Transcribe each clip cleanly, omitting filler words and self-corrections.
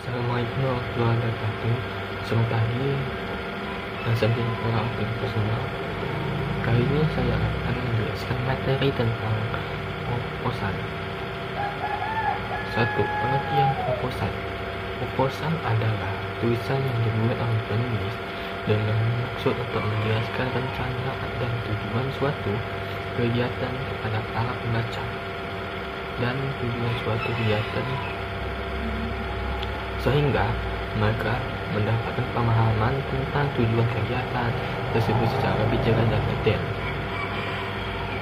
Assalamualaikum warahmatullahi wabarakatuh. Selamat pagi dan sampai jumpa untuk semua. Kali ini saya akan menjelaskan materi tentang proposal. 1. Pengertian proposal. Proposal adalah tulisan yang dibuat oleh penulis dengan maksud untuk menjelaskan rencana dan tujuan suatu kegiatan kepada para pembaca dan tujuan suatu kegiatan sehingga mereka mendapatkan pemahaman tentang tujuan kegiatan tersebut secara lebih jelas dan detail.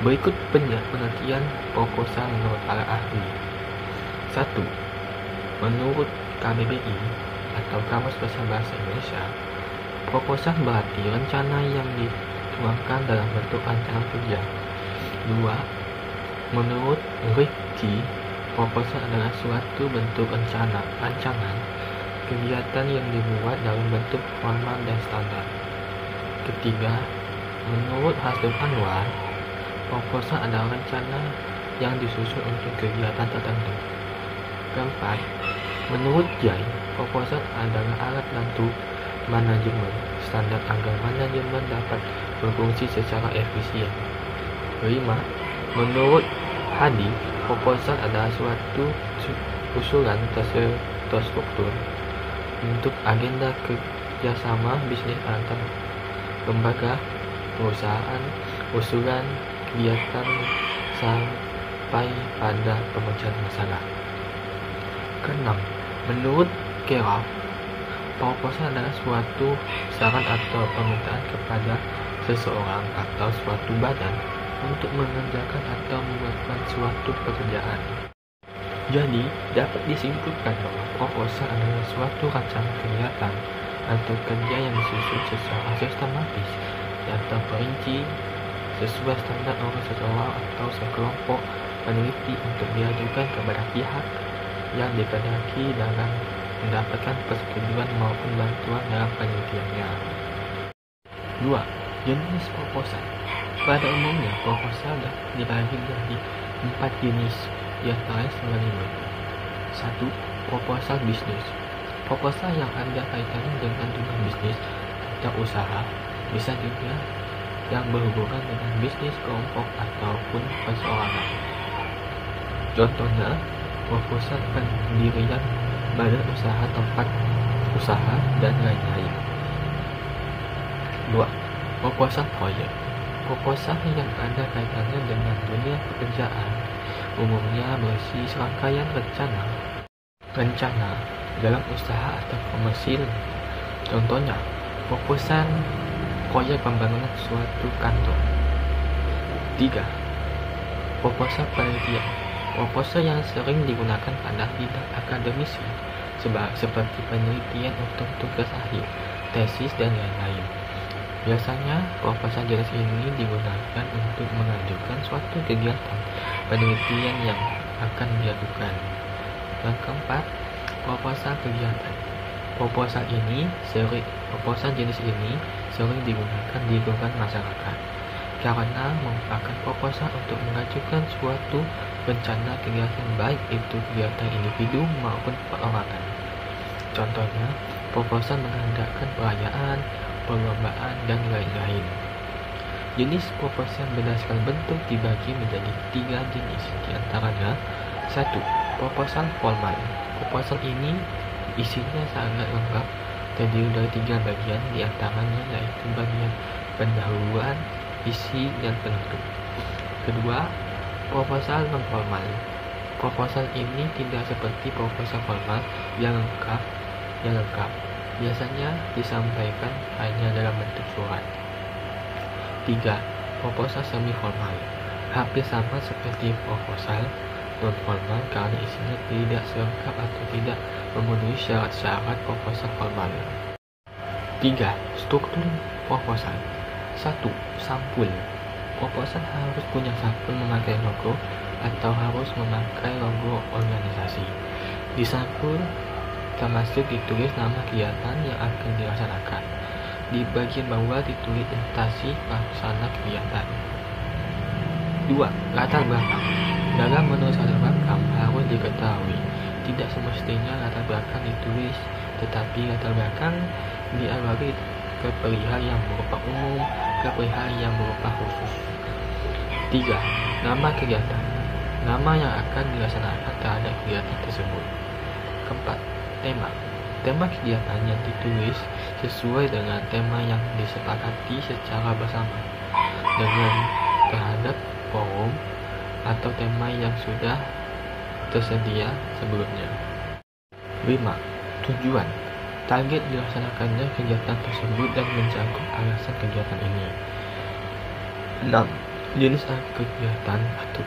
Berikut pengertian proposal menurut para ahli. 1. Menurut KBBI atau Kamus Besar Bahasa Indonesia, proposal berarti rencana yang dituangkan dalam bentuk rancangan kerja. 2. Menurut Wiki, proposal adalah suatu bentuk rancangan kegiatan yang dibuat dalam bentuk formal dan standar. Ketiga, menurut Hasdun Anwar, proposal adalah rencana yang disusun untuk kegiatan tertentu. Keempat, menurut Jai, proposal adalah alat bantu manajemen standar agar manajemen dapat berfungsi secara efisien. 5. Menurut Hadi, proposal adalah suatu usulan terstruktur untuk agenda kerjasama bisnis antar lembaga, perusahaan, usulan kegiatan sampai pada pemecahan masalah. Keenam, menurut Keraf, proposal adalah suatu saran atau permintaan kepada seseorang atau suatu badan untuk mengerjakan atau melakukan suatu pekerjaan. Jadi, dapat disimpulkan bahwa proposal adalah suatu rancangan kegiatan atau kerja yang disusun secara sistematis dan terperinci sesuai standar oleh seseorang atau sekelompok peneliti untuk diajukan kepada pihak yang dikehendaki dalam mendapatkan persetujuan maupun bantuan dalam penelitiannya. 2. Jenis proposal. Pada umumnya, proposal dapat dibagi menjadi 4 jenis, di antaranya sebagai berikut. 1. Proposal bisnis. Proposal yang ada kaitannya dengan dunia bisnis atau usaha, bisa juga yang berhubungan dengan bisnis kelompok ataupun perseorangan. Contohnya, proposal pendirian badan usaha, tempat usaha, dan lain-lain. 2. Proposal proyek. Proposal yang ada kaitannya dengan dunia pekerjaan umumnya berisi serangkaian rencana dalam usaha atau komersil. Contohnya, proposal proyek pembangunan suatu kantor. 3. Proposal penelitian. Proposal yang sering digunakan pada bidang akademisi seperti penelitian untuk tugas akhir, tesis, dan lain-lain. Biasanya, proposal jenis ini digunakan untuk mengajukan suatu kegiatan penelitian yang akan dilakukan. Yang keempat, proposal kegiatan. Proposal jenis ini sering digunakan di lingkungan masyarakat karena merupakan proposal untuk mengajukan suatu rencana kegiatan, baik itu kegiatan individu maupun perorangan. Contohnya, proposal mengadakan perayaan, perlombaan, dan lain-lain. Jenis proposal berdasarkan bentuk dibagi menjadi 3 jenis, di antaranya 1. Proposal formal. Proposal ini isinya sangat lengkap, terdiri dari 3 bagian, di antaranya yaitu bagian pendahuluan, isi, dan penutup. Kedua, proposal non formal. Proposal ini tidak seperti proposal formal yang lengkap. Biasanya disampaikan hanya dalam bentuk surat. 3. Proposal semi formal. Hampir sama seperti proposal non formal karena isinya tidak selengkap atau tidak memenuhi syarat-syarat proposal formal. 3. Struktur proposal. 1. Sampul. Proposal harus punya sampul memakai logo atau harus memakai logo organisasi. Di sampul termasuk ditulis nama kegiatan yang akan dilaksanakan. Di bagian bawah ditulis instansi pelaksana kegiatan. 2. Latar belakang. Dalam menulis latar belakang harus diketahui Tidak semestinya latar belakang ditulis, tetapi latar belakang diawali ke perihal yang berupa umum, ke perihal yang berupa khusus. 3. Nama kegiatan. Nama yang akan dilaksanakan terhadap kegiatan tersebut. 4. Tema. Tema kegiatan yang ditulis sesuai dengan tema yang disepakati secara bersama dengan terhadap forum atau tema yang sudah tersedia sebelumnya. 5. Tujuan. Target dilaksanakannya kegiatan tersebut dan mencakup alasan kegiatan ini. 6. Jenis kegiatan atau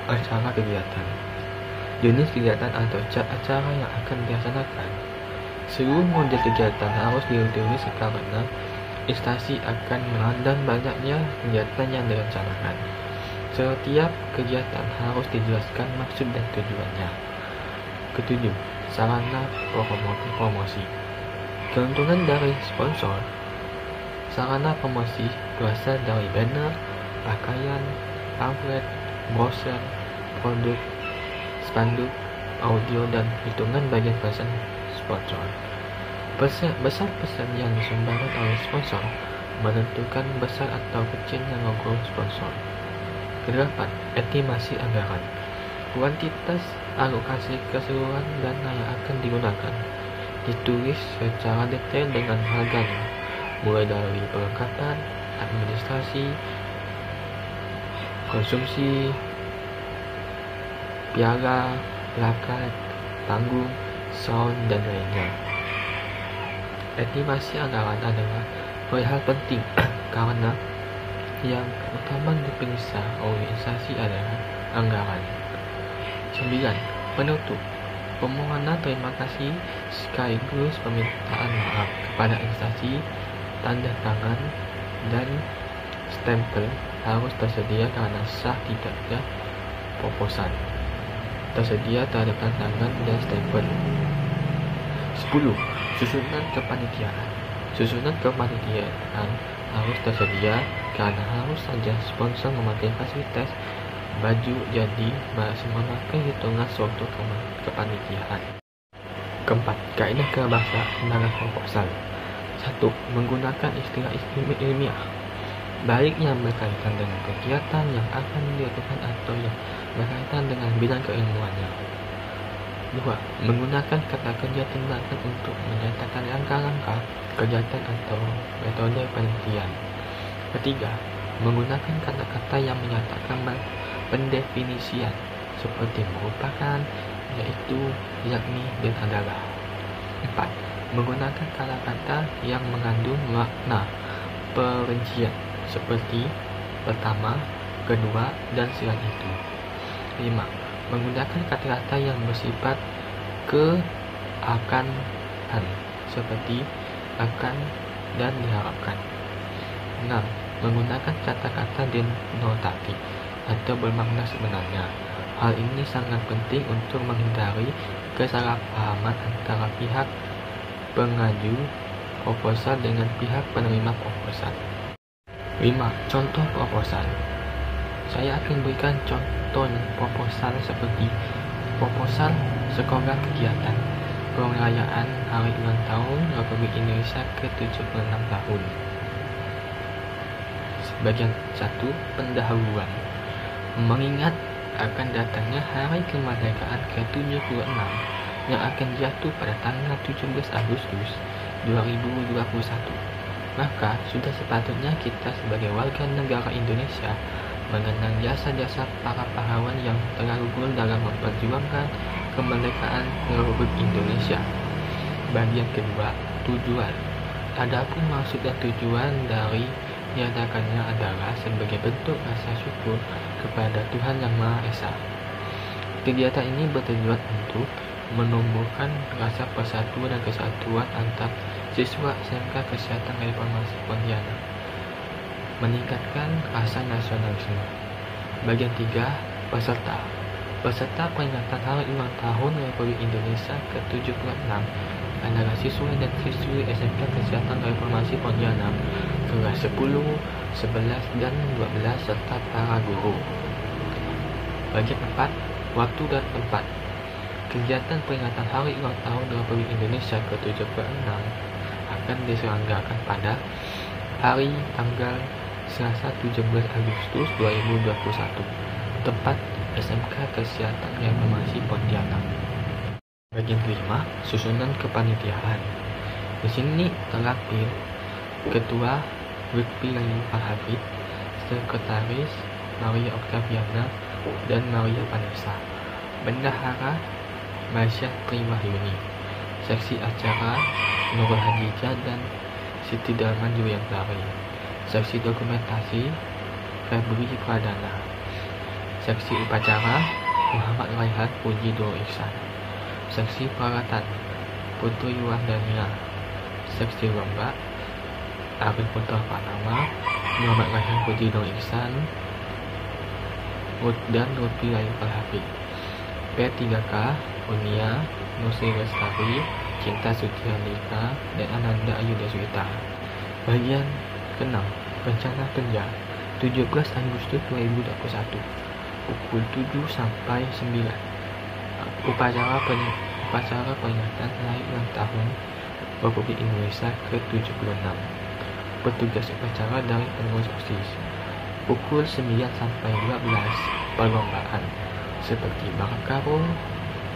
acara kegiatan. Jenis kegiatan atau acara yang akan dilaksanakan. Seluruh model kegiatan harus ditulis karena instansi akan melandang banyaknya kegiatan yang direncanakan. Setiap kegiatan harus dijelaskan maksud dan tujuannya. 7. Sarana promosi. Keuntungan dari sponsor. Sarana promosi berasal dari banner, pakaian, pamflet, brosur, produk, spanduk, audio, dan hitungan bagian pesan sponsor. Besar pesan yang disumbangkan oleh sponsor menentukan besar atau kecilnya logo sponsor. 8. Estimasi anggaran. Kuantitas alokasi keseluruhan dana yang akan digunakan ditulis secara detail dengan harganya, mulai dari perlengkapan, administrasi, konsumsi, piala, plakat, panggung, sound, dan lainnya. Estimasi anggaran adalah hal penting karena yang utama diperiksa oleh instansi adalah anggaran. 9. Penutup. Permohonan terima kasih sekaligus permintaan maaf kepada instansi, tanda tangan, dan stempel harus tersedia karena sah tidaknya proposal. Tersedia tanda tangan dan stempel. 10. Susunan kepanitiaan. Susunan kepanitiaan harus tersedia karena harus saja sponsor memakai fasilitas baju jadi memakai hitungan suatu kepanitiaan. 4. Kaidah kebahasaan dalam proposal. 1. Menggunakan istilah-istilah ilmiah, baik yang berkaitan dengan kegiatan yang akan dilakukan atau yang berkaitan dengan bidang keilmuannya. 2. Menggunakan kata kerja tindakan untuk menyatakan langkah-langkah kegiatan atau metode penelitian. 3. Menggunakan kata-kata yang menyatakan pendefinisian seperti merupakan, yaitu, yakni, dan adalah. 4. Menggunakan kata-kata yang mengandung makna perincian seperti pertama, kedua, dan selain itu. 5. Menggunakan kata-kata yang bersifat keakan seperti akan dan diharapkan. 6. Menggunakan kata-kata denotatif atau bermakna sebenarnya. Hal ini sangat penting untuk menghindari kesalahpahaman antara pihak pengaju proposal dengan pihak penerima proposal. 5. Contoh proposal. Saya akan berikan contoh proposal seperti proposal sekolah kegiatan perayaan Hari Ulang Tahun Republik Indonesia ke-76 tahun. Bagian 1. Pendahuluan. Mengingat akan datangnya Hari Kemerdekaan ke-76 yang akan jatuh pada tanggal 17 Agustus 2021, maka sudah sepatutnya kita sebagai warga negara Indonesia mengenang jasa-jasa para pahlawan yang telah gugur dalam memperjuangkan kemerdekaan Republik Indonesia. Bagian kedua, tujuan. Adapun maksud dan tujuan dari diadakannya adalah sebagai bentuk rasa syukur kepada Tuhan Yang Maha Esa. Kegiatan ini bertujuan untuk menumbuhkan rasa persatuan dan kesatuan antar siswa SMK Kesehatan Reformasi Pontianak, meningkatkan rasa nasionalisme. Bagian 3, peserta. Peserta peringatan Hari Ulang Tahun Republik Indonesia ke-76 adalah siswa dan siswi SMK Kesehatan Reformasi Pontianak kelas 10, 11, dan 12 serta para guru. Bagian 4, waktu dan tempat. Kegiatan peringatan Hari Ulang Tahun Republik Indonesia ke-76 akan diselenggarakan pada hari tanggal Selasa 17 Agustus 2021, tempat SMK Kesehatan Reformasi Pontianak. Bagian kelima, susunan kepanitiaan. Di sini terlampir Ketua Lutfi Laili Al-Habib, Sekretaris Maria Oktaviana dan Maria Vanessa, Bendahara Malaysia Triwahyuni, Seksi Acara Nurul Hadijah dan Siti Dalman Juyantari, Seksi Dokumentasi Febri Pradana, Seksi Upacara Muhammad Raihan Puji Nur Ihsan, Seksi Peralatan Putri Wardania, Seksi Lomba Arif Putra Panama, Muhammad Raihan Puji Nur Ihsan dan Lutfi Laili Al-Habib. P3K Unia Nusri Lestari, Cinta Suci Handika, dan Ananda Ayu Deswita. Bagian ke-6, rencana kerja 17 Agustus 2021 pukul 7 sampai 9. Upacara peringatan Hari Ulang Tahun Republik Indonesia ke-76. Petugas upacara dari pengurus OSIS. Pukul 9 sampai 12 perlombaan seperti balap karung,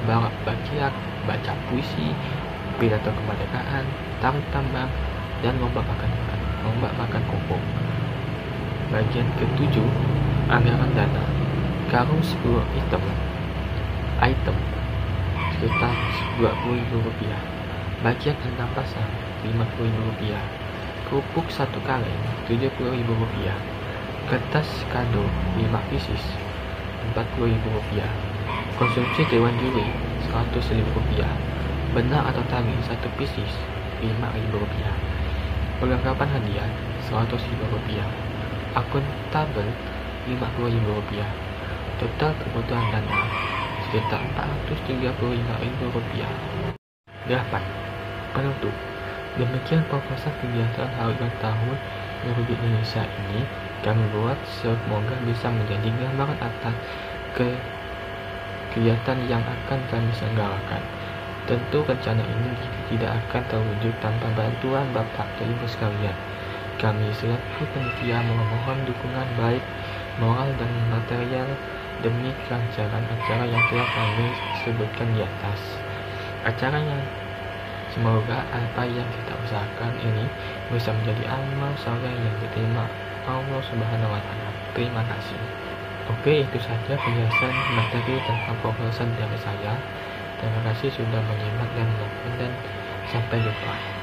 balap bakiak, baca puisi, pidato kemerdekaan, tarik tambang, dan lomba makan kerupuk. Bagian ke-7, anggaran dana. Karung 10 item sekitar Rp20.000. Bagian 6 pasang Rp50.000. Kerupuk 1 kaleng Rp70.000. Kertas kado 5 pieces Rp40.000. Konsumsi Dewan Juri Rp100.000. Benang atau tali 1 pieces Rp5.000. Perlengkapan hadiah Rp100.000. Akuntabel Rp50.000. Total kebutuhan dana sekitar Rp435.000. 8. Penutup. Demikian proposal kegiatan Hari Ulang Tahun Republik Indonesia ini kami buat, semoga bisa menjadi gambaran atas kegiatan yang akan kami selenggarakan. Tentu rencana ini tidak akan terwujud tanpa bantuan Bapak dan Ibu sekalian. Kami selaku panitia memohon dukungan baik moral dan material demi kelancaran acara yang telah kami sebutkan di atas. Acaranya semoga apa yang kita usahakan ini bisa menjadi amal soleh yang diterima Allah Subhanahu wa Ta'ala. Terima kasih. Oke, itu saja penjelasan materi tentang proposal dari saya. Terima kasih sudah menyimak dan menonton, dan sampai jumpa.